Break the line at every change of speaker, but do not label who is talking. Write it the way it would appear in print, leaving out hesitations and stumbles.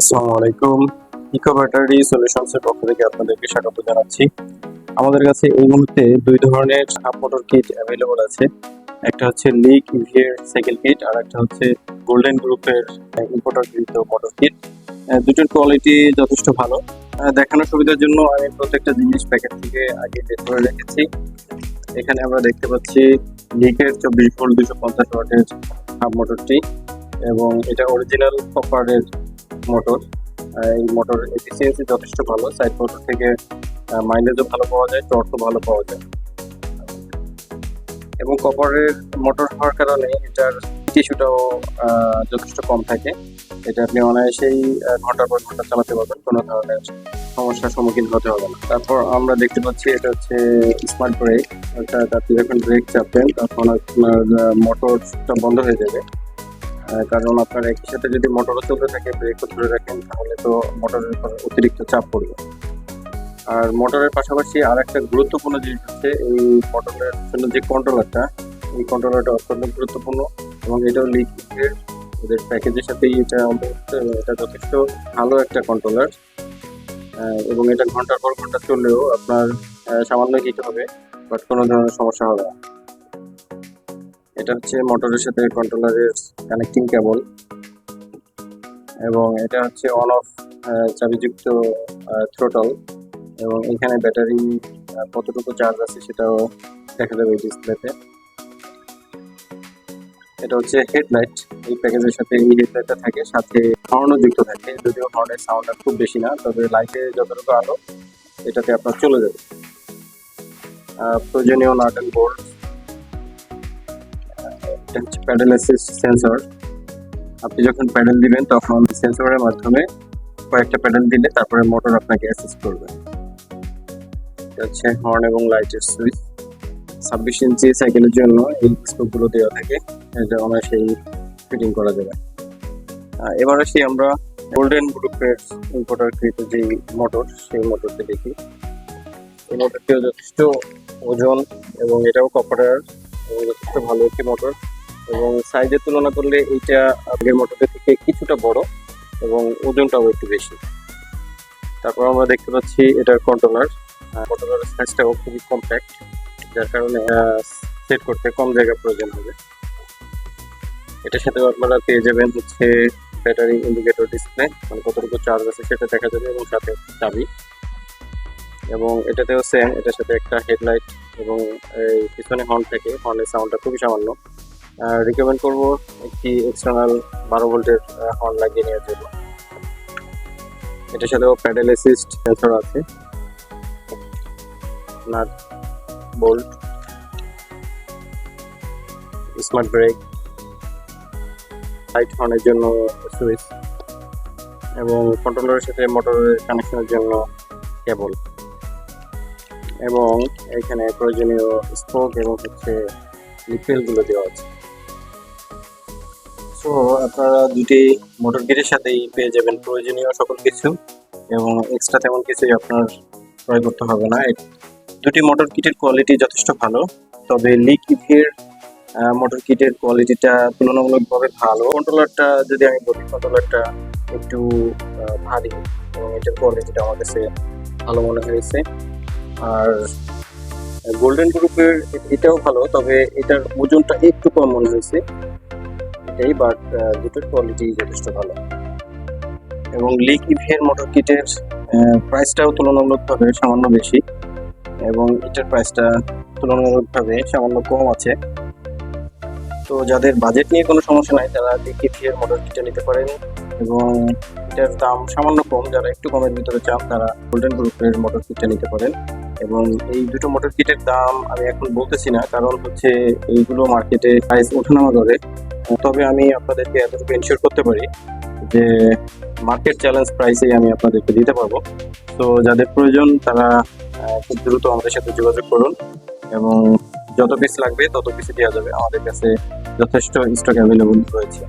আসসালামু আলাইকুম। Eco battery সলিউশনসের পক্ষ থেকে আপনাদেরকে স্বাগত জানাচ্ছি। আমাদের কাছে এই মুহূর্তে দুই ধরনের হাফ মোটর কিট অ্যাভেলেবল আছে। একটা হচ্ছে লিক ইভি এর সাইকেল কিট, আর একটা হচ্ছে গোল্ডেন গ্রুপের ইম্পোর্টার কৃত মোটর কিট। দুটোর কোয়ালিটি যথেষ্ট ভালো। দেখানোর সুবিধার জন্য আমি প্রত্যেকটা জিনিস প্যাকেট থেকে আগে বের করে রেখেছি। এখানে আমরা দেখতে পাচ্ছি লিকের 24 ভোল্ট 250 ওয়াটের হাফ মোটরটি, এবং এটা অরিজিনাল কপারের মোটর। এই মোটর এফিসিয়েন্সি যথেষ্ট ভালো, সাইড মোটর থেকে মাইলেজও ভালো পাওয়া যায়, টর্কও ভালো পাওয়া যায়। এবং কপারের মোটর হওয়ার কারণে এটার টিস্যুটাও যথেষ্ট কম থাকে। এটা আপনি অনায়াসেই ঘন্টার পর ঘন্টা চালাতে পারবেন, কোনো ধরনের সমস্যার সম্মুখীন হতে হবে না। তারপর আমরা দেখতে পাচ্ছি এটা হচ্ছে স্মার্ট ব্রেক, অর্থাৎ আপনি যখন ব্রেক চাপবেন তখন আপনার মোটরটা বন্ধ হয়ে যাবে। কারণ আপনার একই সাথে যদি মোটরও চলতে থাকে, ব্রেকও ধরে রাখেন, তাহলে তো মোটরের উপর অতিরিক্ত চাপ পড়বে। আর মোটরের পাশাপাশি আর একটা গুরুত্বপূর্ণ জিনিস হচ্ছে এই মোটরের জন্য যে কন্ট্রোলারটা, এই কন্ট্রোলারটা অত্যন্ত গুরুত্বপূর্ণ, এবং এটাও লিকের ওদের প্যাকেজের সাথেই এটা যথেষ্ট ভালো একটা কন্ট্রোলার। এবং এটা ঘন্টার পর ঘন্টা চললেও আপনার সামান্য হিট হবে, বাট কোনো ধরনের সমস্যা হবে না। এটা হচ্ছে মোটরের সাথে কন্ট্রোলারের কানেক্টিং কেবল, এবং এটা হচ্ছে অন অফ চাবিযুক্ত থ্রোটল, এবং এখানে ব্যাটারি কতটুকু চার্জ আছে সেটাও দেখা যাবে ডিসপ্লেতে। এটা হচ্ছে হেডলাইট, এই প্যাকেজের সাথে এই হেডলাইটটা থাকে, সাথে হর্নও যুক্ত থাকে। যদিও হর্নের সাউন্ডটা খুব বেশি না, তবে লাইটে যতটুকু আলো এটাতে আপনার চলে যাবে। প্রয়োজনীয় নাট অ্যান্ড বোল্ট, এটা হচ্ছে প্যাডেল অ্যাসিস্ট সেন্সর। আপনি যখন প্যাডেল দিবেন তখন সেন্সরের মাধ্যমে কয়েকটা প্যাডেল দিলে তারপরে মোটর আপনাকে অ্যাসিস্ট করবে। এটা হচ্ছে হর্ন এবং লাইটের সুইচ। 26 ইঞ্চি সাইকেলের জন্য এই স্পোকগুলো দেওয়া থাকে, এটা আমরা সেই ফিটিং করা যাবে। এবার আসি আমরা গোল্ডেন গ্রুপের ইম্পোর্টার কৃত যে মোটর, সেই মোটরটি দেখি। এই মোটরটিও যথেষ্ট ওজন, এবং এটাও কপারের, এবং যথেষ্ট ভালো একটি মোটর, এবং সাইজের তুলনা করলে এইটা আগের মোটরটি থেকে কিছুটা বড়, এবং ওজনটাও একটু বেশি। তারপর আমরা দেখতে পাচ্ছি এটার কন্ট্রোলারের সাইজটাও খুবই কম্প্যাক্ট, যার কারণে সেট করতে কম জায়গা প্রয়োজন হবে। এটার সাথে আপনারা পেয়ে যাবেন হচ্ছে ব্যাটারি ইন্ডিকেটর ডিসপ্লে, মানে কতটুকু চার্জ আছে সেটা দেখা যাবে, এবং সাথে চাবি। এবং এটাতেও সেম, এটার সাথে একটা হেডলাইট, এবং এই পিছনে হর্ন থাকে, হর্নের সাউন্ডটা খুবই সামান্য। রিকমেন্ড করবো একটি এক্সটার্নাল 12 ভোল্টের হর্ন লাগিয়ে নেওয়ার জন্য। এটার সাথেও প্যাডেল অ্যাসিস্ট সেন্সর আছে, nut bolt, smart brake, light হর্নের জন্য সুইচ, এবং কন্ট্রোলারের সাথে মোটরের কানেকশনের জন্য কেবল, এবং এখানে প্রয়োজনীয় স্পোক এবং হচ্ছে লিফেলগুলো দেওয়া আছে। সো আপনারা দুটি মোটর কিটের সাথেই পেয়ে যাবেন প্রয়োজনীয় সকল কিছু, এবং এক্সট্রা তেমন কিছুই আপনার ক্রয় করতে হবে না। দুটি মোটর কিটের কোয়ালিটি যথেষ্ট ভালো, তবে লিক ইভির মোটর কিটের কোয়ালিটিটা তুলনামূলকভাবে ভালো। কন্ট্রোলারটা যদি আমি বলি, কন্ট্রোলারটা একটু ভারী, এবং এটার কোয়ালিটিটা আমার কাছে ভালো মনে হয়েছে। আর গোল্ডেন গ্রুপের এটাও ভালো, তবে এটার ওজনটা একটু কম মনে হয়েছে এটাই, বাট দুটোর কোয়ালিটি যথেষ্ট ভালো। এবং লিক ইভির মোটর কিটের প্রাইসটাও তুলনামূলকভাবে সামান্য বেশি, এবং এটার প্রাইসটা তুলনামূলকভাবে সামান্য কম আছে। তো যাদের বাজেট নিয়ে কোনো সমস্যা নাই, তারা লিক ইভির মোটর কিটটা নিতে পারেন, এবং এটার দাম সামান্য কম। যারা একটু কমের ভিতরে চান তারা গোল্ডেন গ্রুপের মোটর কিটটা নিতে পারেন। এবং এই দুটো মোটর কিটের দাম আমি এখন বলতেছি না, কারণ হচ্ছে এইগুলো মার্কেটে প্রাইস ওঠানামা করে। তবে আমি আপনাদেরকে এতটুকু এনশিওর করতে পারি যে মার্কেট চ্যালেঞ্জ প্রাইসেই আমি আপনাদেরকে দিতে পারবো। তো যাদের প্রয়োজন তারা খুব দ্রুত আমাদের সাথে যোগাযোগ করুন, এবং যত পিস লাগবে তত পিস দেওয়া যাবে। আমাদের কাছে যথেষ্ট স্টক অ্যাভেলেবল রয়েছে।